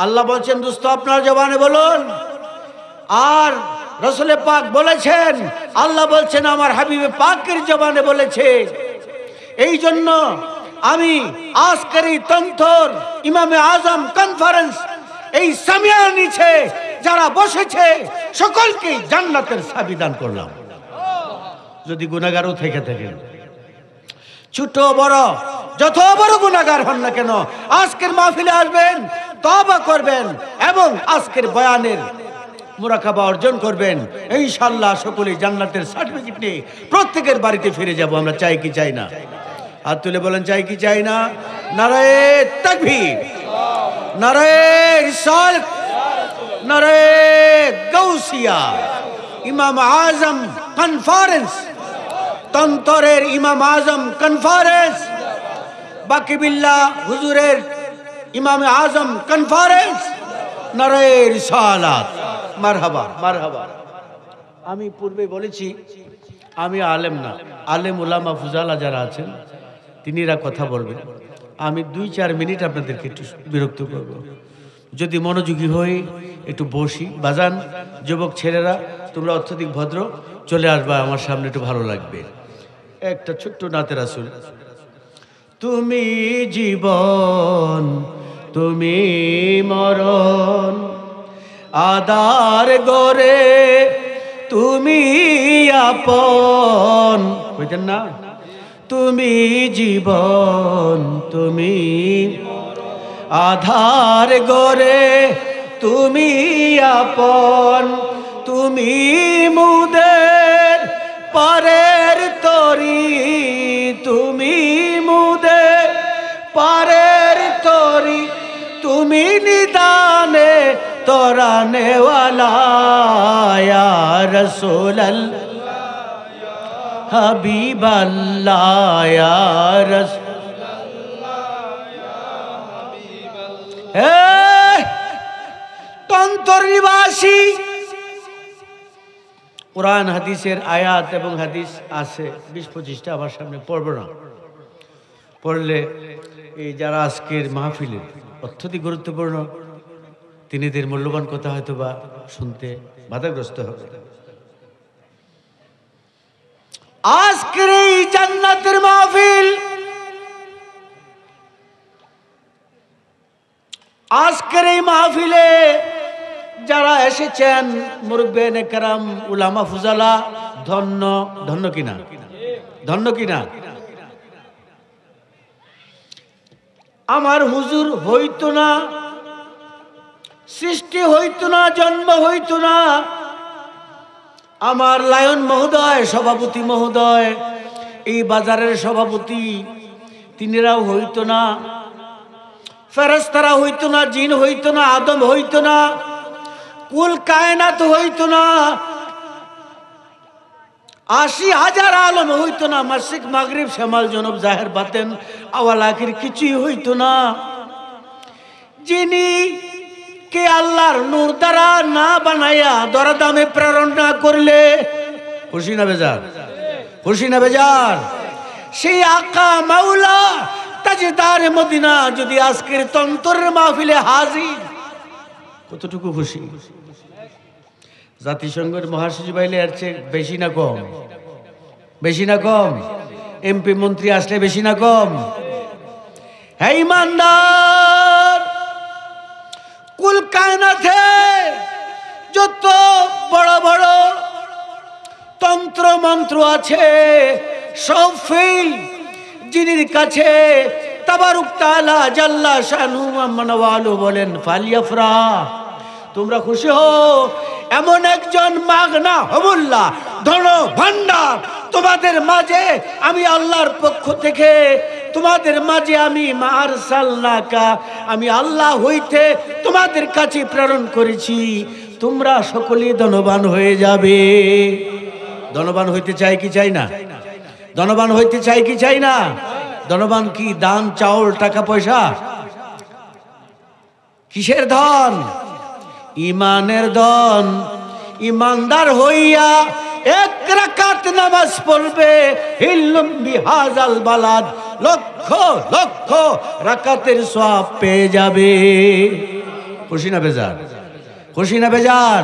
আল্লাহ বলছেন দোস্ত আপনার জবানে বলুন, আর রাসূল পাক বলেছেন, আল্লাহ বলছেন আমার হাবিবে পাকের জবানে বলেছে। এই জন্য আমি আজকের এই তন্ত্র ইমামে আজম কনফারেন্স এই সামিয়ার নিচে যারা বসেছে সকলকে জান্নাতের চাবি দান করলাম। যদি গুনাহগারও থেকে থাকেন, ছোট বড় যত বড় গুনাহগার হন না কেন, আজকের মাহফিলে আসবেন, তওবা করবেন এবং আজকের বয়ানের মুরাকাবা অর্জন করবেন। ইনশাআল্লাহ সকলেই জান্নাতের সার্টিফিকেট নিয়ে প্রত্যেকের বাড়িতে ফিরে যাব। আমরা চাই কি চাই না? হাত তুলে বলেন চাই কি চাই না? নারায়ে তাকবীর, নারায়ে রিসালাত, নারায়ে গাউসিয়া। ইমাম আজম কনফারেন্স, তন্তরের ইমাম আজম কনফারেন্স, বাকিবিল্লাহ হুজুরের ইমাম আজম কনফারেন্স, নারায়ে রিসালাত। মারহাবা মারহাবা। আমি পূর্বে বলেছি আমি আলেম না, আলেম উলামা ফুজালা যারা আছেন তিনিরা কথা বলবেন। আমি 2-4 মিনিট আপনাদেরকে একটু বিরক্ত করব। যদি মনোযোগী হই একটু বসি। বাজান যুবক ছেলেরা তোমরা অত্যধিক ভদ্র, চলে আসবা আমার সামনে, একটু ভালো লাগবে। একটা ছোট্ট নাতে রাসূল। তুমি জীবন তুমি মরণ, আদার গরে তুমি আপন, বুঝলেন না? তুমি জীবন তুমি আধার গরে তুমি আপন, তুমি মুদের পারের তরি, তুমি মুদের পারের তরি, তুমি নিদানে তোরানে ওয়ালা ইয়া রাসূলুল্লাহ হাবিবাল্লাহ ইয়া রাসূলুল্লাহ ইয়া হাবিবাল্লাহ। তন্তর নিবাসী কোরআন হাদিসের আয়াত এবং হাদিস আছে 20-25টা, আমার সামনে পড়ব না। পড়লে এই যারা আজকের মাহফিলে অত্যধিক গুরুত্বপূর্ণ তিনিদের মূল্যবান কথা হয়তো বা শুনতে বাধাগ্রস্ত হবে। আজকের এই জান্নাতের মাহফিল, আজকের এই মাহফিলে যারা এসেছেন মুরব্বিয়ানে কেরাম উলামা ফুজালা, ধন্য ধন্য কিনা? ধন্য কিনা? আমার হুজুর হইতো না, সৃষ্টি হইতো না, জন্ম হইতো না, আমার লায়ন মহোদয়, সভাপতি মহোদয়, এই বাজারের সভাপতি, তিনিরাও হইতো না, ফেরেশতারা হইতো না, জিন হইতো না, আদম হইতো না, কুল কায়নাত হইতো না, ৮০,০০০ আলম হইতো না, মাশরিক মাগরিব শামাল জনব জাহের বাতেন আওয়াল আখির কিছুই হইতো না। যিনি কে আল্লাহর নূর দ্বারা না বানাইয়া দরদামে প্রেরণ না করলে খুশি না বেজার? খুশি না বেজার? সেই আকা মাওলা তাজদার মদিনা যদি আজকের তন্তরের মাহফিলে হাজির, কতটুকু খুশি? জাতিসংঘের মহাসচিব আইলে এর চেয়ে বেশি না কম? বেশি না কম? এমপি মন্ত্রী আসলে বেশি না কম? হে ইমানদার, কুল কায়নাতে যত বড় বড় তন্ত্র মন্ত্র আছে সব ফেল যিনির কাছে তাবারুক তাআলা জাল্লা শানু মানওয়ালু বলেন ফালিয়াফরা, তোমরা খুশি হও, এমন একজন মাগনা হবুল্লাহ ধন ভান্ডার তোমাদের মাঝে আমি আল্লাহর পক্ষ থেকে তোমাদের মাঝে আমি মারসালনাকা, আমি আল্লাহ হইতে তোমাদের কাছে প্রেরণ করেছি, তোমরা সকলেই ধনবান হয়ে যাবে। ধনবান হইতে চাই কি চাই না? ধনবান হইতে চাই কি চাই না? ধনবান কি দান, চাউল, টাকা পয়সা? কিসের ধন? ইমানের ধন। ইমানদার হইয়া এক রাকাত নামাজ পড়বে, হিল্লুম বিহাজাল বালাদ, লক্ষ লক্ষ রাকাতের সওয়াব পেয়ে যাবে। খুশি না বেজার? খুশি না বেজার?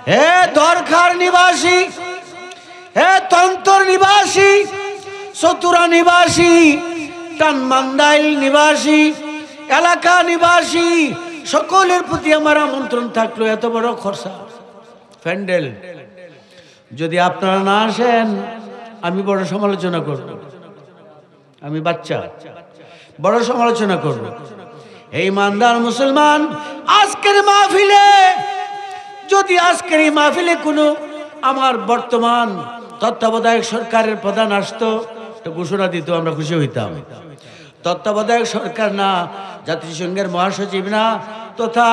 হে দরখার নিবাসী, হে তন্তর নিবাসী, চতুরা নিবাসী, টানমান্দাইল নিবাসী, এলাকা নিবাসী, সকলের প্রতি আমার আমন্ত্রণ থাকলো। এত বড় খরচা প্যান্ডেল, যদি আপনারা না আসেন আমি বড় সমালোচনা করব। আমি বাচ্চা, বড় সমালোচনা করব। এই ইমানদার মুসলমান, আজকের মাহফিলে যদি আজকের এই মাহফিলে কোনো আমার বর্তমান তত্ত্বাবধায়ক সরকারের প্রধান আসতো, তো ঘোষণা দিত, আমরা খুশি হইতাম। তত্ত্বাবধায়ক সরকার না, জাতিসংঘের মহাসচিব না, তথা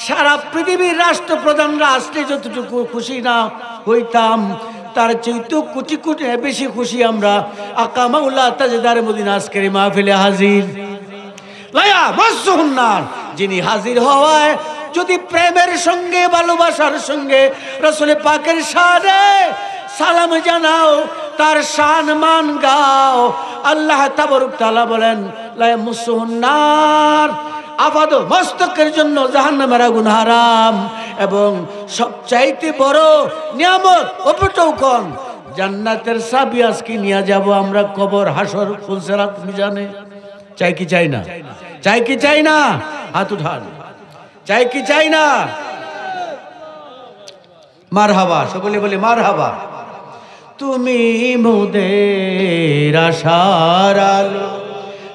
সারা পৃথিবীর রাষ্ট্রপ্রধানরা আসলে যতটুকু খুশি না হইতাম, তার চেয়ে কোটি কোটি বেশি খুশি আমরা আকা মাওলা তাজদার মদিনা আজকের এই মাহফিলে হাজির লায়া মাসুন্নার, যিনি হাজির হওয়ায় যদি প্রেমের সঙ্গে ভালোবাসার সঙ্গে রাসূল পাকের শানে সালাম জানাও, তার শান মান গাও। আল্লাহ তাবারক তাআলা বলেন লায়া মাসুন্নার, আপাদ মস্তকের জন্য জাহান্নামের আগুন হারাম। এবং সবচাইতে বড় নিয়ামত অপটৌকন, জান্নাতের চাবি আজকে নিয়ে যাব আমরা কবর, হাসর, ফুলসিরাত, মিজানে। চাই কি চাই না? চাই কি চাই না? হাত উঠান। চাই কি চাই না? মারহাবা, সকলে বলি মারহাবা। তুমি মোদের আশার আলো,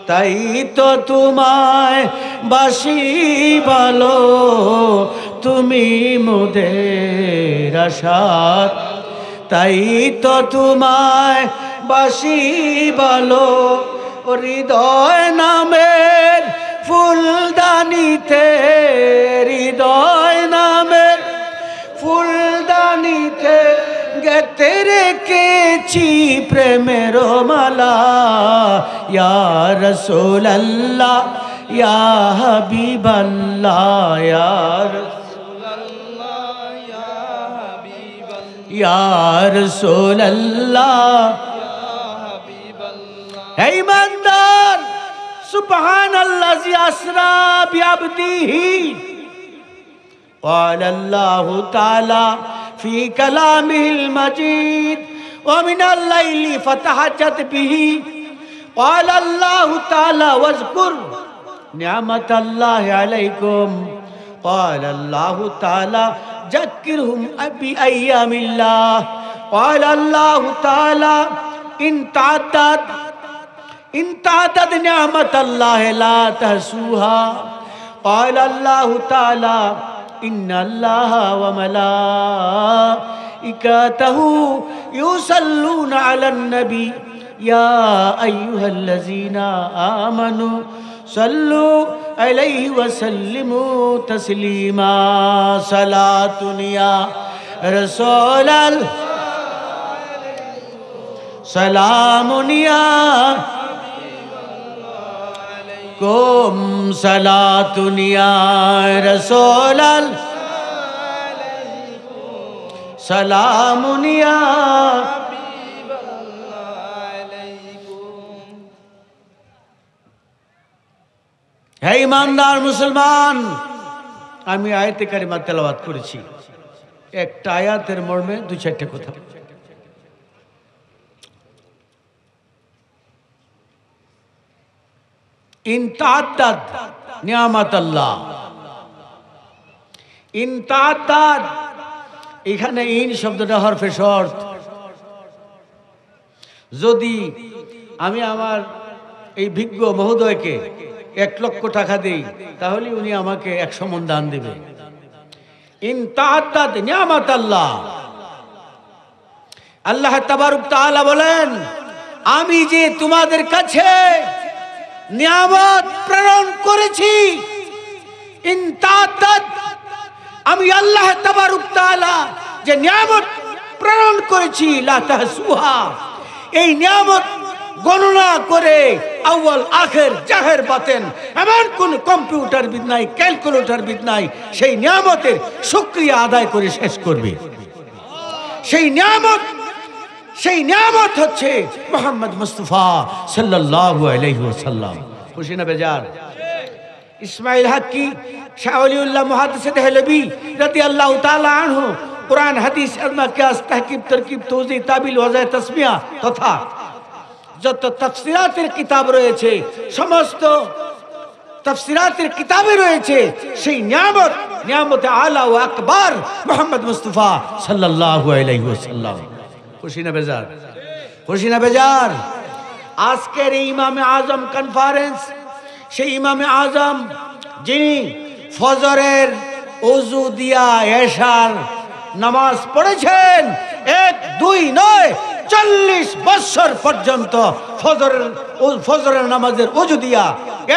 তাই তো তোমায় বাসি ভালো। তুমি মোদের আশার, তাই তো তোমায় বাসি ভালো। হৃদয় নামের ফুলদানিতে, হৃদয় নামের ফুলদানিতে গেতে রেখেছি প্রেমের মালা। ইয়া রাসূলুল্লাহ, ইয়া হাবিবাল্লাহ, ইয়া রাসূলুল্লাহ, ইয়া হাবিবাল্লাহ, ইয়া রাসূলুল্লাহ, ইয়া হাবিবাল্লাহ। হে ইমানদার, সুবহানাল্লাযী আসরা বিআবদিহি। قال الله تعالى في كلامه المجيد ومن الليل فتهجد به. قال الله تعالى واذكر نعمة الله عليكم. قال الله تعالى ذكرهم بأيام الله. قال الله تعالى إن تعدد نعمة الله لا تحصوها. قال الله تعالى إن الله وملائكته يصلون على النبي يا أيها الذين آمنوا صلوا عليه وسلموا تسليما. صلاة يا رسول الله، سلام يا কুম সালাতুন ইয়া রাসূলাল, সালামুন ইয়া হাবিবাল্লাহ। হে ইমানদার মুসলমান, আমি আয়াতে কারিমা তেলাওয়াত করেছি। একটা আয়াতের মর্মে দুই চারটে কথা। ইন তাআদ্দাদ নিয়ামাতাল্লাহ, ইন তাআদ্দাদ, এখানে ইন শব্দটা হরফে শর্ত। যদি আমি আমার এই বিজ্ঞ মহোদয়কে 1 লক্ষ টাকা দেই, তাহলে উনি আমাকে 100 মণ দান দেবে। ইন তাআদ্দাদ নিয়ামাতাল্লাহ, আল্লাহ তাবারক তাআলা বলেন, আমি যে তোমাদের কাছে নিয়ামত প্রেরণ করেছি, ইন তাআদ্দাদ, আমি আল্লাহ তাবারক তাআলা যে নিয়ামত প্রেরণ করেছি, লা তাহসুহা, এই নিয়ামত গণনা করে আউয়াল আখের জাহের বাতেন এমন কোন কম্পিউটার বিদ নাই, ক্যালকুলেটর বিদ নাই, সেই নিয়ামতের শুকরিয়া আদায় করে শেষ করবে। সেই নিয়ামত হচ্ছে মুহাম্মদ মুস্তাফা সাল্লাল্লাহু আলাইহি ওয়াসাল্লাম। খুশি না বেজার? ইসমাইল হক কি শাহ ওলিউল্লাহ মুহাদ্দিস দেহলভী রাদিয়াল্লাহু তাআলা আনহু কুরআন হাদিস ইলমে কিয়াস তাহকিব তারকিব তাওযী তাবিল ওয়াজাহ তাসমিয়া তথা যত তাফসিরাতের কিতাব রয়েছে সমস্ত তাফসিরাতের কিতাবে রয়েছে সেই নিয়ামতে আলা ও আকবার মুহাম্মদ মুস্তাফা সাল্লাল্লাহু আলাইহি ওয়াসাল্লাম। খুশি না বেজার? খুশি না বেজার? আজকের এই ইমামে আজম কনফারেন্স, সেই ইমামে আজম যিনি ফজরের ওযু দিয়া এশার নামাজ পড়েছেন, 1 2 নয় 40 বছর পর্যন্ত ফজরের নামাজের ওযু দিয়া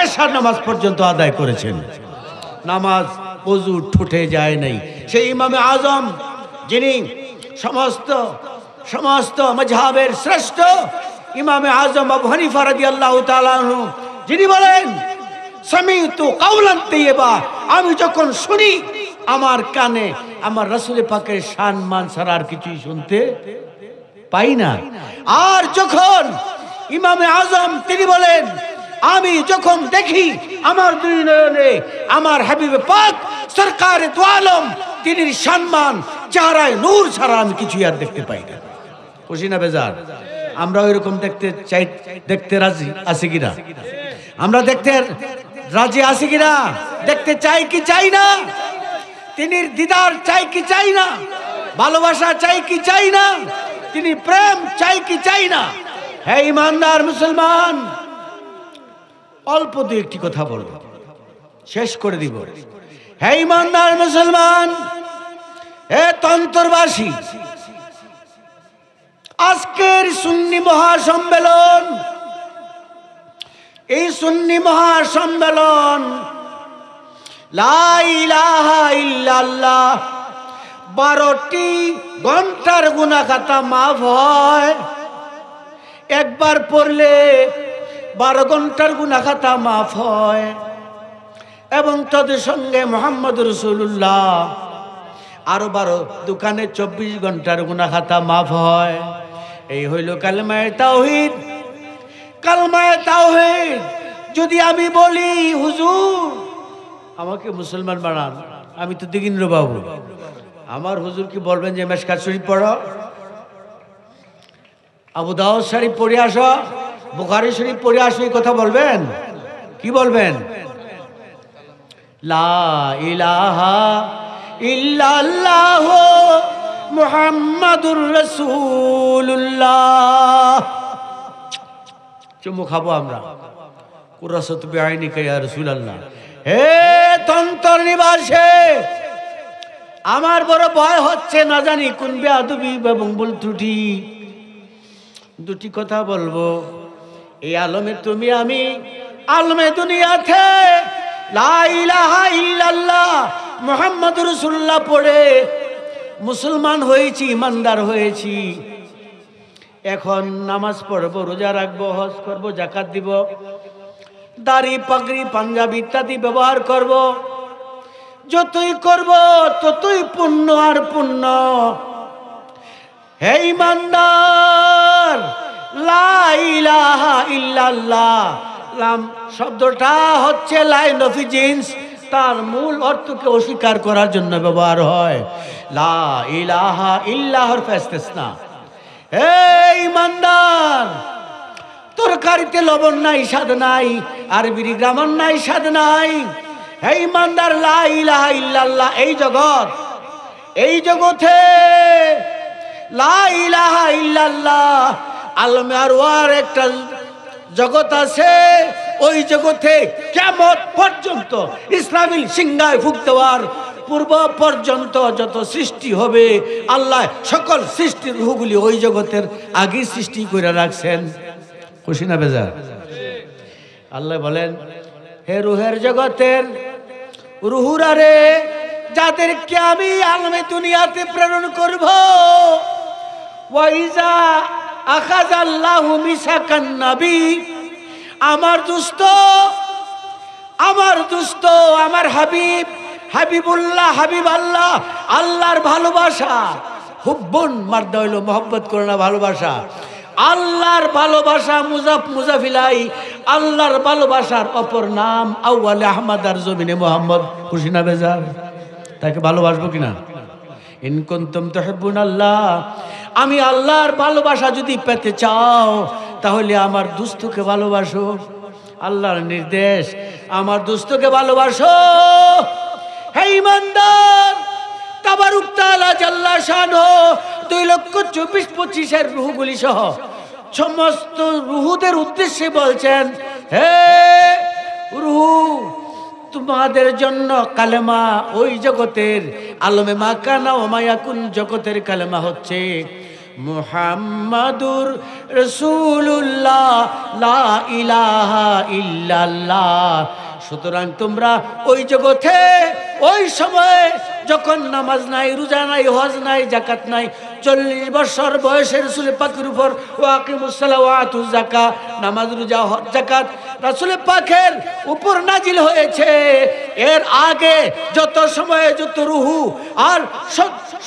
এশার নামাজ পর্যন্ত আদায় করেছেন। নামাজ ওযু ঠুটে যায় নাই। সেই ইমামে আজম যিনি সমস্ত মাযহাবের শ্রেষ্ঠ ইমামে আজম আবু হানিফা রাদিয়াল্লাহু তাআলা আনহু, যিনি বলেন সামিতু কাওলান তাইয়্যিবা, আমি যখন শুনি আমার কানে আমার রাসূল পাকের শান মান ছাড়া আর কিছুই শুনতে পাই না। আর যখন ইমামে আজম তিনি বলেন আমি যখন দেখি আমার দুই নয়নে আমার হাবিবে পাক সরকারে দু আলম তিনি সম্মান চেহারায় নূর ছাড়া আমি কিছুই আর দেখতে পাই না। খুশি না বেজার? আমরা ওইরকম দেখতে রাজি আছি কিনা? আমরা দেখতে রাজি আছি কিনা? দেখতে চাই কি চাই না? তিনি দিদার চাই কি চাই না? ভালোবাসা চাই কি চাই না? তিনি প্রেম চাই কি চাই না? হে ইমানদার মুসলমান, অল্প দু একটি কথা বলবো, শেষ করে দিব। হে ইমানদার মুসলমান, হে তন্তরবাসী, আজকের সুন্নি মহাসম্মেলন, এই সুন্নি মহাসম্মেলন লা ইলাহা ইল্লাল্লাহ 12টি ঘন্টার গুনাহ খাতা মাফ হয়। একবার পড়লে 12 ঘন্টার গুনাহ খাতা মাফ হয় এবং তাদের সঙ্গে মুহাম্মদ রাসূলুল্লাহ আরো 12 দোকানে 24 ঘন্টার গুনাহ খাতা মাফ হয়। এই হইল কালেমায়ে তাওহীদ। কালেমায়ে তাওহীদ যদি আমি বলি হুজুর আমাকে মুসলমান বানান, আমি তো দিগিন্দ্র বাবু, আমার হুজুর কি বলবেন যে মিশকাত শরীফ পড়ো, আবু দাউদ শরীফ পড়ে আসো, বুখারী শরীফ পড়ে আসো, এই কথা বলবেন? কি বলবেন? লা ইলাহা ইল্লাল্লাহ মুহাম্মাদুর রাসূলুল্লাহ। চুমু খাবো আমরা, কুরাসাত বিআইনিকা ইয়া রাসূলুল্লাহ। হে তন্তর নিবাসে, আমার বড় ভয় হচ্ছে, না জানি কোন বেয়াদবি এবং ভুল ত্রুটি। দুটি কথা বলবো। এই আলমে তুমি আমি আলমে দুনিয়াতে লা ইলাহা ইল্লাল্লাহ মুহাম্মাদুর রাসূলুল্লাহ পড়ে মুসলমান হয়েছি, ইমানদার হয়েছি। এখন নামাজ পড়বো, রোজা রাখবো, হজ করবো, যাকাত দিব, দাড়ি পাগড়ি পাঞ্জাবি ইত্যাদি ব্যবহার করব। যতই করব ততই পুণ্য আর পুণ্য। হে ইমানদার, লা ইলাহা ইল্লাল্লাহ লাম শব্দটা হচ্ছে লাইন অফ জিন্স, তার মূল অর্থকে অস্বীকার করার জন্য ব্যবহার হয়। লা ইলাহা ইল্লাহর ইসতিসনা। হে ইমানদার, তরকারিতে লবণ নাই, স্বাদ নাই, আরবির গ্রামার নাই, স্বাদ নাই। হে ইমানদার, লা ইলাহা ইল্লাল্লাহ এই জগতে লা ইলাহা ইল্লাল্লাহ আলমে আরওয়ার একটা জগৎ আছে। ওই জগতে কিয়ামত পর্যন্ত ইসরাফিল সিংহায় ফুঁক দেওয়ার পূর্ব পর্যন্ত যত সৃষ্টি হবে, আল্লাহ সকল সৃষ্টির রূহগুলি ওই জগতের আগে সৃষ্টি করে রাখছেন। খুশি না বেজার? আল্লাহ বলেন, হে রুহের জগতের রুহুরা রে, যাদেরকে আমি আলমে দুনিয়াতে প্রেরণ করব। ওয়াইজা আখাযাল্লাহু মিসাকান নবী, আমার দোস্ত, আমার হাবিবুল্লাহ, হাবিব আল্লাহ, আল্লাহর ভালোবাসা। হুব্বুন মারদা হইল মহব্বত করে না, ভালোবাসা। আল্লাহর ভালোবাসা মুজাফিলাই আল্লাহর ভালোবাসার অপর নাম আউয়ালে আহমদ আর জমিনে মোহাম্মদ। খুশি না বেজার? তাকে ভালোবাসবো কিনা? ইন কুনতুম তুহিব্বুনাল্লাহ, আমি আল্লাহর ভালোবাসা যদি পেতে চাও তাহলে আমার দুস্থকে ভালোবাসো। আল্লাহর নির্দেশ, আমার দুস্থকে ভালোবাসো। হে ঈমানদার, তাবারুক তাআলা জাল্লা শানহু 2,24,25,000 রূহগুলি সহ সমস্ত রূহদের উদ্দেশ্যে বলছেন, হে রূহ, তোমাদের জন্য কালেমা, ওই জগতের আলমে মাকানা ও মায়াকুন জগতের কালেমা হচ্ছে মুহাম্মাদুর রাসূলুল্লাহ লা ইলাহা ইল্লাল্লাহ। সুতরাং তোমরা ওই জগতে ওই সময়ে যখন নামাজ নাই, রোজা নাই, হজ নাই, যাকাত নাই, 40 বছর বয়সের রাসূল পাকের উপর ওয়াকিমুস সালাত ওয়া আতুজ যাকাত, নামাজ, রোজা, হজ, যাকাত রাসূল পাকের উপর নাজিল হয়েছে। এর আগে যত সময়ে যত রূহ আর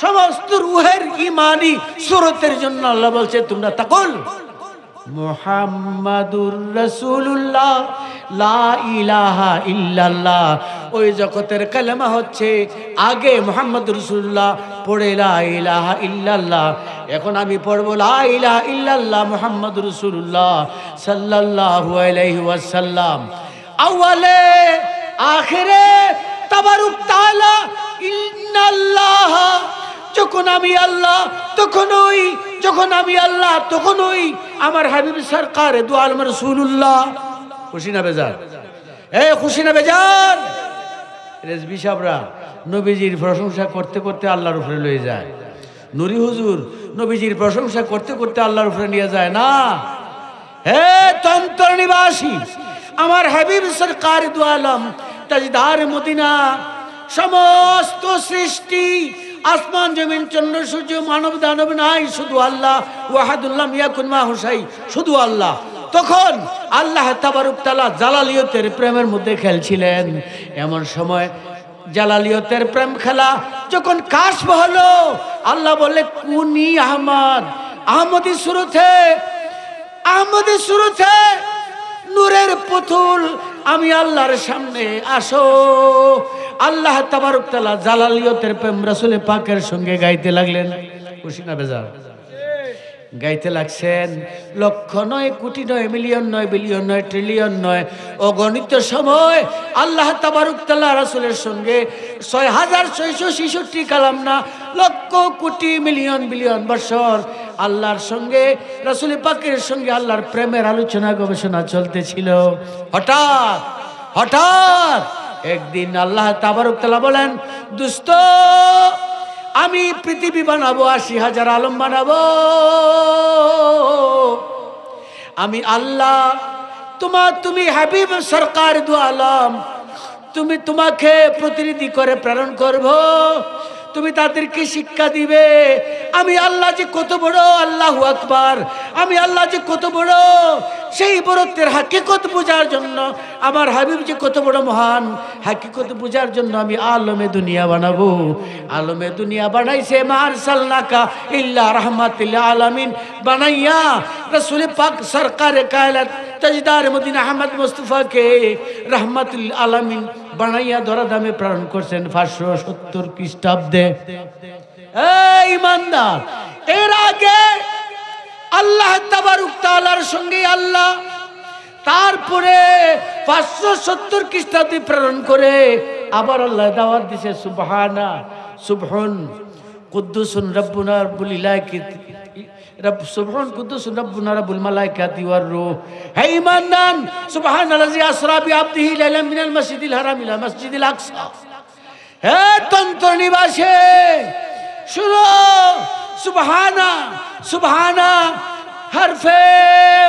সমস্ত রূহের ঈমানি সুরতের জন্য আল্লাহ বলছে তোমরা তাকুল মুহাম্মাদুর রাসূলুল্লাহ লা ইলাহা ইল্লাল্লাহ। ওই জগতের কালেমা হচ্ছে আগে মুহাম্মাদুর রাসূলুল্লাহ, পড়ে লা ইলাহা ইল্লাল্লাহ। এখন আমি পড়ব লা ইলাহা ইল্লাল্লাহ মুহাম্মাদুর রাসূলুল্লাহ সাল্লাল্লাহু আলাইহি ওয়াসাল্লাম। আউয়ালে আখিরে তাবারুক তাআলা ইন্নাল্লাহ, যখন আমি আল্লাহ তখনই, যখন আমি আল্লাহ তখনই আমার হাবিব সরকার দু আলম রাসূলুল্লাহ। খুশি না বেজার? খুশি না বেজার? রেজবি সাহেবরা নবীজির প্রশংসা করতে করতে আল্লাহর উপরে লয়ে যায়। নুরি হুজুর নবীজির প্রশংসা করতে করতে আল্লাহর উপরে নিয়ে যায় না। হে তন্ত্র নিবাসী, আমার হাবিব সরকার দু আলম তাজদার মদিনা, সমস্ত সৃষ্টি, আসমান জমিন চন্দ্র সূর্য মানব দানব নাই, শুধু আল্লাহ ওয়াহাদুল্লাহ ইয়াকুন মাহু শাই, শুধু আল্লাহ। তখন আল্লাহ তাবারক তাআলা জালালিয়তের প্রেমের মধ্যে খেলছিলেন। এমন সময় জালালিয়তের প্রেম খেলা যখন কাশফ হলো, আল্লাহ বলে কুনি আহমদ, আহমদি সুরতে, আহমদি সুরতে নূরের পুতুল আমি আল্লাহর সামনে আসো। আল্লাহ তাবারক তাআলা জালালিয়তের প্রেম রাসূল পাকের সঙ্গে গাইতে লাগলেন। খুশি না বেজার? গাইতে লাগছেন। লক্ষ নয়, কোটি নয়, মিলিয়ন নয়, বিলিয়ন নয়, ট্রিলিয়ন নয়, অগণিত সময় আল্লাহ তাবারক তাআলা রাসূলের সঙ্গে 6,666 কালাম না, লক্ষ কোটি মিলিয়ন বিলিয়ন বছর আল্লাহর সঙ্গে রাসূল পাকের সঙ্গে আল্লাহর প্রেমের আলোচনা গবেষণা চলতেছিল। হঠাৎ হঠাৎ একদিন আল্লাহ তাবারক তাআলা বলেন, দোস্ত আমি পৃথিবী বানাবো, 80,000 আলম বানাবো। আমি আল্লাহ তুমি হাবিব সরকার দু আলম, তোমাকে প্রতিনিধি করে প্রেরণ করব, তুমি তাদেরকে শিক্ষা দিবে আমি আল্লাহ যে কত বড়, আল্লাহু আকবার, আমি আল্লাহ যে কত বড়, সেই বড়ত্বের হাকিকত বোঝার জন্য, আমার হাবিব যে কত বড় মহান, হাকিকত বোঝার জন্য আমি আলমে দুনিয়া বানাবো। আলমে দুনিয়া বানাইছে মা আরসালনাকা ইল্লা রাহমাতিল আলামিন বানাইয়া রাসূল পাক সরকারে কায়নাত তাজদার মদিনা আহমদ মুস্তাফাকে রাহমাতুল আলামিন বানাইয়া ধরা দামে প্রেরণ করছেন 570 খ্রিস্টাব্দে। এই ইমানদার, এর আগে আল্লাহ তাবারক তাআলার সঙ্গে আল্লাহ তারপরে 570 খ্রিস্টাব্দে প্রেরণ করে আবার আল্লাহ দাওয়াত দিছে সুবহানা সুবহান কুদ্দুসুন রব্বুনা রব্বুল ইলাইকাতি রব সুবহান কুদ্দুসুন রব্বুনা রব্বুল মালাইকাতি ওয়ার রূহ। হে ঈমানদার, সুবহানাল্লাযী আসরা বিআবদিহি লাইলাম মিনাল মাসজিদিল হারাম ইলা মাসজিদিল আকসা। হে তন্ত্র নিবাসে শুনো, সুবহানা সুবহানা হরফে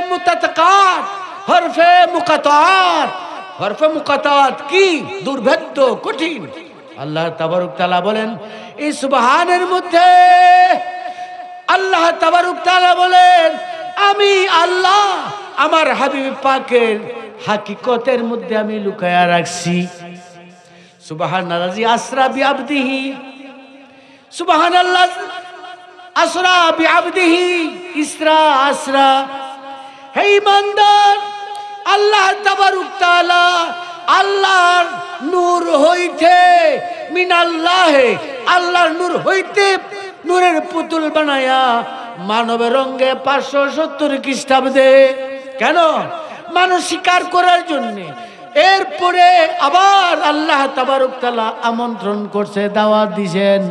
মুতাতাকাত, হরফে মুকাতাত, হরফে মুকাতাত কি দুর্ভেদ্য কঠিন। আল্লাহ তাবারক তাআলা বলেন এই সুবহানের মধ্যে আল্লাহ তাবারক তাআলা বলেন আমি আল্লাহ আমার হাবিব পাকের হাকিকতের মধ্যে আমি লুকায়া রাখছি। সুবহানাল্লাযী আসরা বিআবদিহি, সুবহানাল্লাহ আসরা বিআবদিহি ইসরা আসরা। হে ঈমানদার, আল্লাহ তাবারক তাআলা আল্লাহর নূর হইতে মিনাল্লাহে, আল্লাহর নূর হইতে নূরের পুতুল বানায়া মানবের রঙে 570 খ্রিস্টাব্দে, কেন? মানুষ স্বীকার করার জন্য। এরপরে আবার আল্লাহ তাবারক তাআলা আমন্ত্রণ করছে, দাওয়াত দিয়েছেন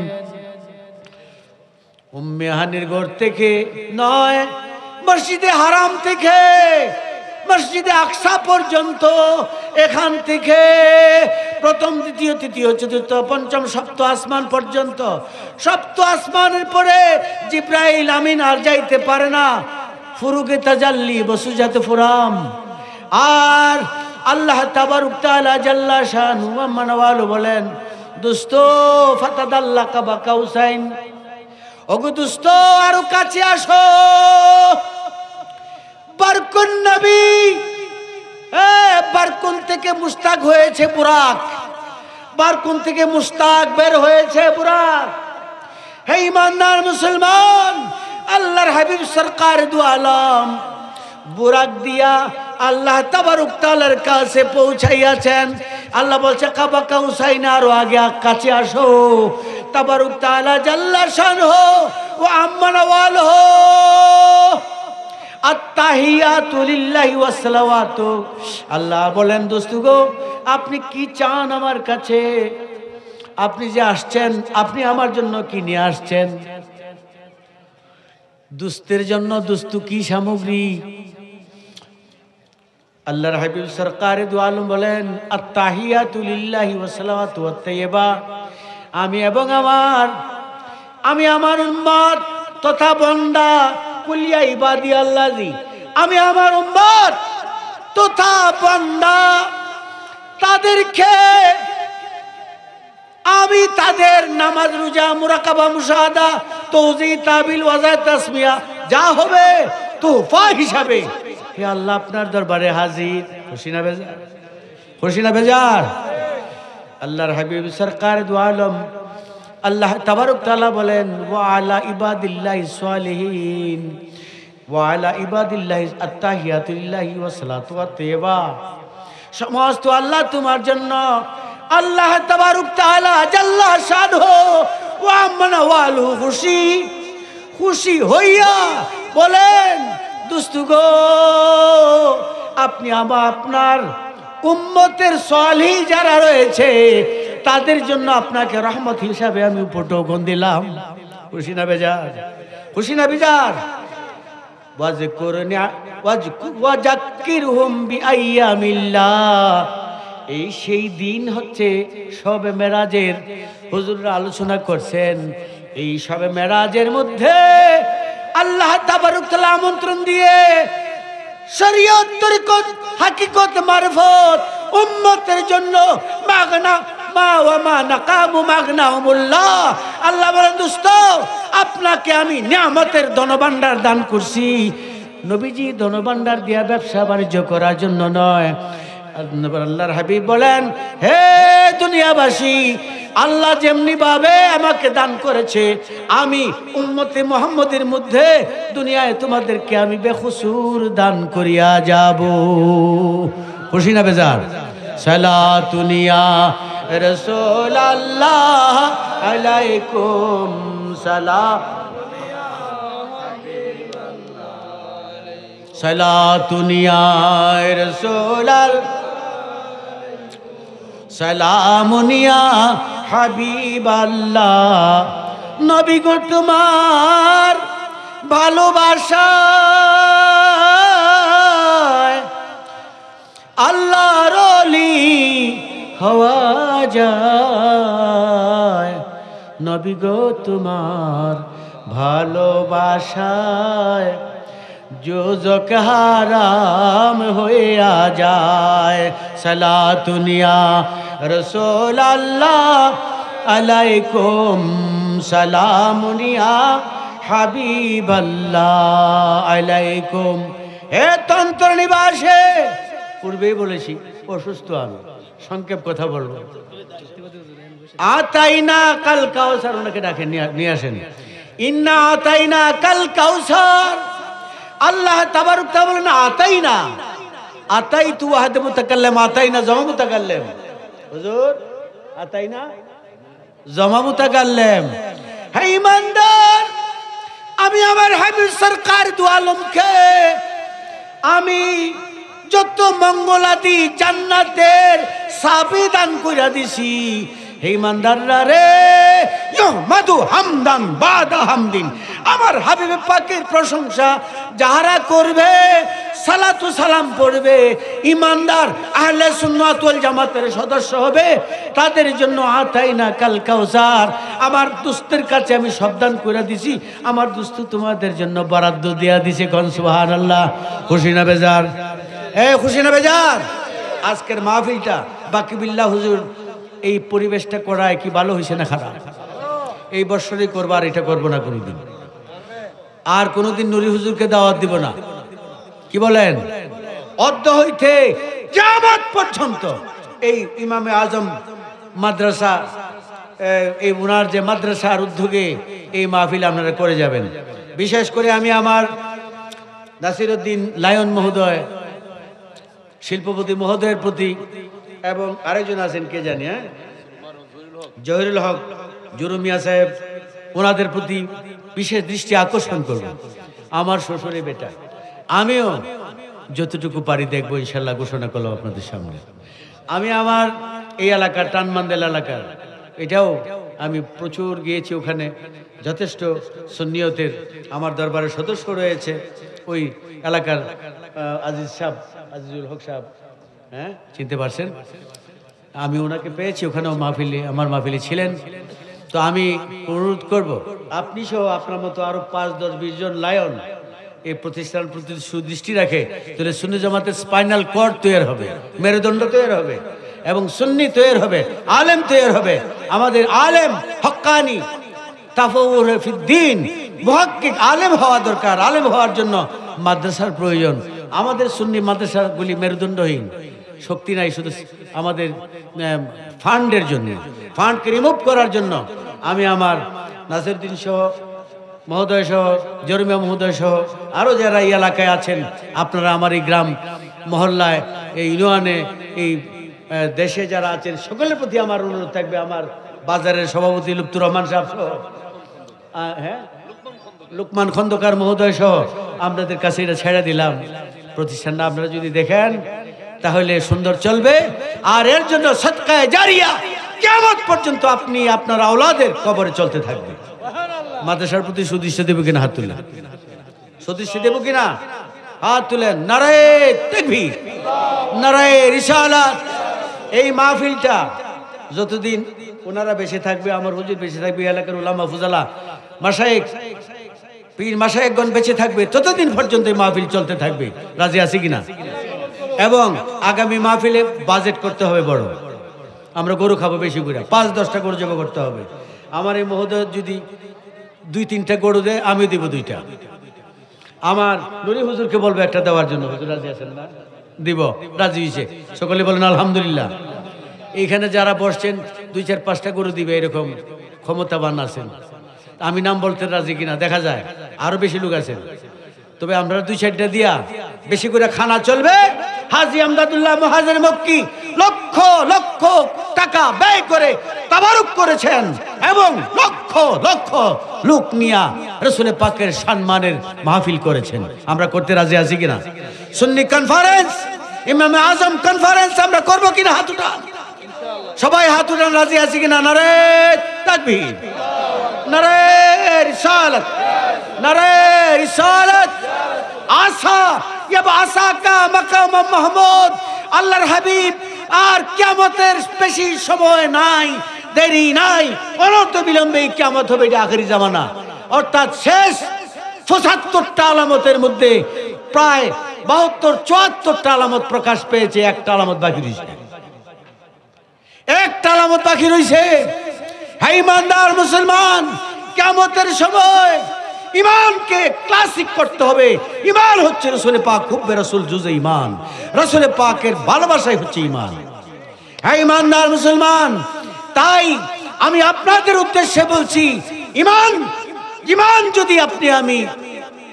উম্মে হানির ঘর থেকে নয়, মসজিদে হারাম থেকে মসজিদে আকসা পর্যন্ত, এখান থেকে প্রথম দ্বিতীয় তৃতীয় চতুর্থ পঞ্চম সপ্ত আসমান পর্যন্ত। সপ্ত আসমানের পরে জিব্রাইল আমিন আর যাইতে পারে না, ফুরুকে তাজাল্লি বসুজাতে ফুরাম। আর আল্লাহ তাবারক তাআলা জাল্লা শানু মানওয়ালু বলেন, দোস্ত ফাতাদাল্লাকা বা কাউসাইন, ওগো দোস্ত আরো কাছে আসো। বারকুন নবী, বারকুন থেকে মুস্তাক হয়েছে বুরাক, বারকুন থেকে মুস্তাক বের হয়েছে বুরাক। হে ঈমানদার মুসলমান, আল্লাহর হাবিব সরকার দু আলম বুরাক দিয়া আল্লাহ তাবারক তাআলার কাছে পৌঁছাইয়াছেন। আল্লাহ বলছে কাবা কাউসাইন, আরো আগে কাছে আসো। তাবারক তাআলা জাল্লা শানহু ওয়া আম্মা নওয়ালহু আত্তাহিয়াতু লিল্লাহি ওয়াস সালাওয়াতু। আল্লাহ বলেন, দোস্ত গো, আপনি কি চান আমার কাছে? আপনি যে আসছেন, আপনি আমার জন্য কি নিয়ে আসছেন? দুস্তের জন্য দুস্তু কি সামগ্রী? আল্লাহর হাবিব সরকারে দু আলম বলেন, আত্তাহিয়াতু লিল্লাহি ওয়াস সালাওয়াতু ওয়াত তাইয়্যিবা। আমি এবং আমি আমার উম্মত তথা বান্দা, কুলিয়া ইবাদি আল্লাযী, আমি আমার উম্মত তথা বান্দা, তাদেরকে আমি তাদের নামাজ রোজা মুরাকাবা মুশাহাদা তাওজী তাবিল ওয়াজা তাসমিয়া যা হবে তোহফা হিসাবে হে আল্লাহ আপনার দরবারে হাজির। খুশি না বেজার? খুশি না বেজার? আল্লাহর হাবিব সরকার দু আলম আল্লাহ তাবারক তাআলা বলেন, ওয়া আলা ইবাদিল্লাহিস সালিহিন ওয়া আলা ইবাদিল্লাহিস আত্তাহিয়াতু লিল্লাহি ওয়াস সালাতু ওয়াত তাইয়্যিবা। সমস্ত আল্লাহ তোমার জন্য। আল্লাহ তাবারক তাআলা জাল্লা শানহু ওয়া আম্মা নওয়ালু খুশি হইয়া বলেন, দোস্ত গো, আপনি আপনার উম্মতের সালিহ যারা রয়েছে তাদের জন্য আপনাকে রহমত হিসাবে আমি উপটোকন দিলাম। খুশি না বেজার? খুশি না বেজার? ওয়াযাক্কিরহুম বিআইয়ামিল্লাহ। এই সেই দিন হচ্ছে শবে মেরাজের। হুজুররা আলোচনা করছেন এই শবে মেরাজের মধ্যে আল্লাহ তাবারক তাআলা আমন্ত্রণ দিয়ে শরীয়ত তরিকত হাকিকত মারফত উম্মতের জন্য মাগনা মা ওয়া মা নাকামু মাগনাহুমুল্লাহ। আল্লাহ বলেন, দোস্ত আপনাকে আমি নিয়ামতের ধনভাণ্ডার দান করছি। নবীজি ধনভাণ্ডার দিয়া ব্যবসা বাণিজ্য করার জন্য নয়। আল্লাহর হাবিব বলেন, হে দুনিয়াবাসী, আল্লাহ যেমনি ভাবে আমাকে দান করেছে, আমি উম্মতে মুহাম্মদের মধ্যে দুনিয়ায় তোমাদেরকে আমি বেখুসুর দান করিয়া যাব। খুশি না বেজার? সালাতুনিয়া রাসূলুল্লাহ আলাইকুম সালাম, সালাতুনিয়া রাসূলুল্লাহ সালামুনিয়া হাবিবাল্লাহ। নবী গো তোমার ভালোবাসা আল্লাহর ওলি হওয়া যায়। নবী গো তোমার ভালোবাসায় যোজক হারাম হইয়া যায়। সালাতুনিয়া রাসূলুল্লাহ আলাইকুম সালামুনিয়া হাবিবাল্লাহ আলাইকুম। হে তন্ত্র নিবাসে, পূর্বেই বলেছি অসুস্থ আমি, সংক্ষেপ কথা বলবো। আতাইনা কাল কাউসার, ওনাকে ডাকেন নিয়ে আসেন। ইন্না আতাইনা কাল কাউসার আল্লাহ তাবারক তাআলা বলেন আতাইনা, আতাইতু ওয়াহদ মুতাকাল্লিম, আতাইনা জমা মুতাকাল্লিম। হুজুর আতাইনা জমা মুতাকাল্লিম। হে ঈমানদার, আমি আমার হাবিব সরকার দু আলমকে আমি যত মঙ্গলাদি জান্নাতের চাবি দান কইরা দিছি। হে ঈমানদাররা রে, ইহমাদু হামদান বাদা হামদিন, আমার হাবিব পাকের প্রশংসা যাহারা করবে, সালাতু সালাম পড়বে, ঈমানদার আহলে সুন্নাত ওয়াল জামাতের সদস্য হবে, তাদের জন্য আতাইনা কাল কাউসার, আমার দুস্তের কাছে আমি সাবধান করে দিছি, আমার দুস্ত তোমাদের জন্য বরাদ্দ দিয়া দিছে। কোন সুবহানাল্লাহ। খুশি না বেজার? খুশি না বেজার? আজকের মাহফিলটা বাকি বিল্লাহ হুজুর এই পরিবেশটা করায় কি ভালো হয়েছে না খারাপ? এই বছরই করবো, আর এটা করবো না কোনোদিন, আর কোনোদিন নুরি হুজুরকে দাওয়াত দিব না। কি বলেন? অদ্য হইতে কিয়ামত পর্যন্ত এই ইমামে আজম মাদ্রাসা, এই উনার যে মাদ্রাসার উদ্যোগে এই মাহফিল আপনারা করে যাবেন। বিশেষ করে আমি আমার নাসিরউদ্দিন লায়ন মহোদয়, শিল্পপতি মহোদয়ের প্রতি, এবং আরেকজন আছেন কে জানি, জহিরুল হক জুরুমিয়া সাহেব, ওনাদের প্রতি বিশেষ দৃষ্টি আকর্ষণ করব। আমার শ্বশুরের বেটা, আমিও যতটুকু পারি দেখবো ইনশাল্লাহ, ঘোষণা করলাম আপনাদের সামনে। আমি আমার এই এলাকার টানমান্দেল এলাকার, এটাও আমি প্রচুর গিয়েছি, ওখানে যথেষ্ট সুন্নিয়তের আমার দরবারের সদস্য রয়েছে। ওই এলাকার আজিজ সাহেব, আজিজুল হক সাহেব, হ্যাঁ চিনতে পারছেন, আমি ওনাকে পেয়েছি, ওখানেও মাহফিলে, আমার মাহফিলে ছিলেন। তো আমি অনুরোধ করব, আপনি সহ আপনার মতো আরো 5, 10, 20 জন লায়ন এই প্রতিষ্ঠান প্রতি সুদৃষ্টি রাখে, তাহলে সুন্নি জামাতের স্পাইনাল কর্ড তৈরি হবে, মেরুদণ্ড তৈরি হবে, এবং সুন্নি তৈরি হবে, আলেম তৈরি হবে। আমাদের আলেম হক্কানি তাফাউর ফিদ্দিন, মুহাক্কিক আলেম হওয়া দরকার। আলেম হওয়ার জন্য মাদ্রাসার প্রয়োজন। আমাদের সুন্নি মাদ্রাসাগুলি মেরুদণ্ডহীন, শক্তি নাই, শুধু আমাদের ফান্ডের জন্য, ফান্ডকে রিমুভ করার জন্য আমি আমার নাসিরউদ্দিন সহ মহোদয় সহ, জরুমিয়া মহোদয় সহ, আরও যারা এই এলাকায় আছেন, আপনারা আমার এই গ্রাম মহল্লায়, এই ইউনিয়নে, এই দেশে যারা আছেন, সকলের প্রতি আমার অনুরোধ থাকবে। আমার বাজারের সভাপতি লুৎফুর রহমান সাহেব সহ, হ্যাঁ লুকমান খন্দকার মহোদয় সহ আপনাদের কাছে এটা ছেড়ে দিলাম। প্রতিষ্ঠানটা আপনারা যদি দেখেন তাহলে সুন্দর চলবে, আর এর জন্য সদকায়ে জারিয়া কিয়ামত পর্যন্ত আপনি আপনার আওলাদের কবরে চলতে থাকবে। মাদ্রাসার প্রতি সুদৃষ্টি দেব কিনা? হাত তুলেন। সুদৃষ্টি দেব কিনা? হাত তুলেন। নারায়ে তাকবীর, নারায়ে রিসালাত। এই মাহফিলটা যতদিন ওনারা বেঁচে থাকবে, আমার হুজুর বেঁচে থাকবে, এলাকার উলামা ফুজালা মাশায়েখ পীর মাশায়েখগণ বেঁচে থাকবে, ততদিন পর্যন্ত এই মাহফিল চলতে থাকবে। রাজি আছি কিনা? এবং আগামী মাহফিলে বাজেট করতে হবে বড়, আমরা গরু খাবো বেশি করে, 5-10টা গরু জমা করতে হবে। আমার এই মহোদয় যদি 2-3টা গরু দেয়, আমি দিব 2টা। আমার নুরি হুজুরকে বলবো একটা দেওয়ার জন্য। হুজুর রাজি আছেন না? দিব। রাজি হয়েছে, সকলে বলেন আলহামদুলিল্লাহ। এইখানে যারা বসছেন 2-4-5টা গরু দিবে, এরকম ক্ষমতাবান আছেন। আমি নাম বলতে রাজি কিনা দেখা যায়, আরো বেশি লোক আছেন। তবে আমরা 2-4টা দিয়া বেশি করে খানা চলবে। হাজী আমদাদুল্লাহ মুহাজির মক্কি লক্ষ লক্ষ টাকা ব্যয় করে তাবারুক করেছেন, এবং লক্ষ লক্ষ লোক নিয়া রাসূল পাকের সম্মানের মাহফিল করেছেন। আমরা করতে রাজি আছি কিনা? সুন্নি কনফারেন্স, ইমামে আজম কনফারেন্স আমরা করব কিনা? হাত উঠান, সবাই হাত উঠান। রাজি আছি কিনা? নারায়ে তাকবীর, নারায়ে রিসালাত, নারায়ে রিসালাত। আশা আশা কা মাকাম মাহমুদ, আল্লাহর হাবিব আর কিয়ামতের বেশি সময় নাই, দেরি নাই, অনন্ত বিলম্বে কিয়ামত হবে। এটা আখেরি জামানা, অর্থাৎ শেষ ৭৫টা আলামতের মধ্যে প্রায় ৭২-৭৪টা আলামত প্রকাশ পেয়েছে, একটা আলামত বাকি রয়েছে, একটা আলামত বাকি রয়েছে। হে ইমানদার মুসলমান, কিয়ামতের সময় ইমানকে ক্লাসিক করতে হবে। ইমান হচ্ছে রাসূল পাক, হুব্বে রাসূল জুজে ইমান, রাসূল পাকের ভালোবাসাই হচ্ছে ইমান। হে ইমানদার মুসলমান, তাই আমি আপনাদের উদ্দেশ্যে বলছি, ইমান যদি আপনি আমি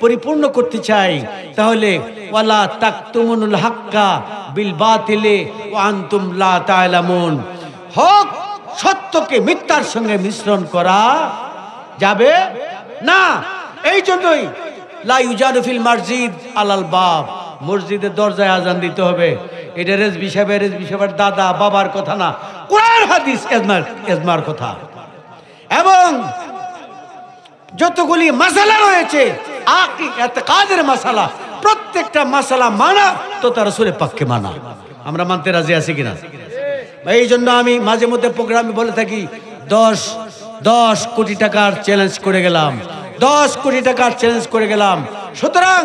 পরিপূর্ণ করতে চাই, তাহলে ওয়ালা তাকতুমুল হাক্কা বিল বাতিলি ওয়া আনতুম লা তা'লামুন, হক সত্যকে মিথ্যার সঙ্গে মিশ্রণ করা যাবে না। এই জন্যই লা ইউজাদু ফিল মসজিদ আলাল বাব, মসজিদের দরজায় আজান দিতে হবে। এটা রেজবি সাহেবের দাদা বাবার কথা না, কোরআন হাদিস এজমার কথা। এবং যতগুলি মাসালা রয়েছে ইতিকাদের মাসালা, প্রত্যেকটা মাসালা মানা তো তার রাসূলের পাককে মানা। আমরা মানতে রাজি আছি কিনা? এই জন্য আমি মাঝে মধ্যে প্রোগ্রামে বলে থাকি 10 কোটি টাকার চ্যালেঞ্জ করে গেলাম, 10 কোটি টাকার চ্যালেঞ্জ করে গেলাম। সুতরাং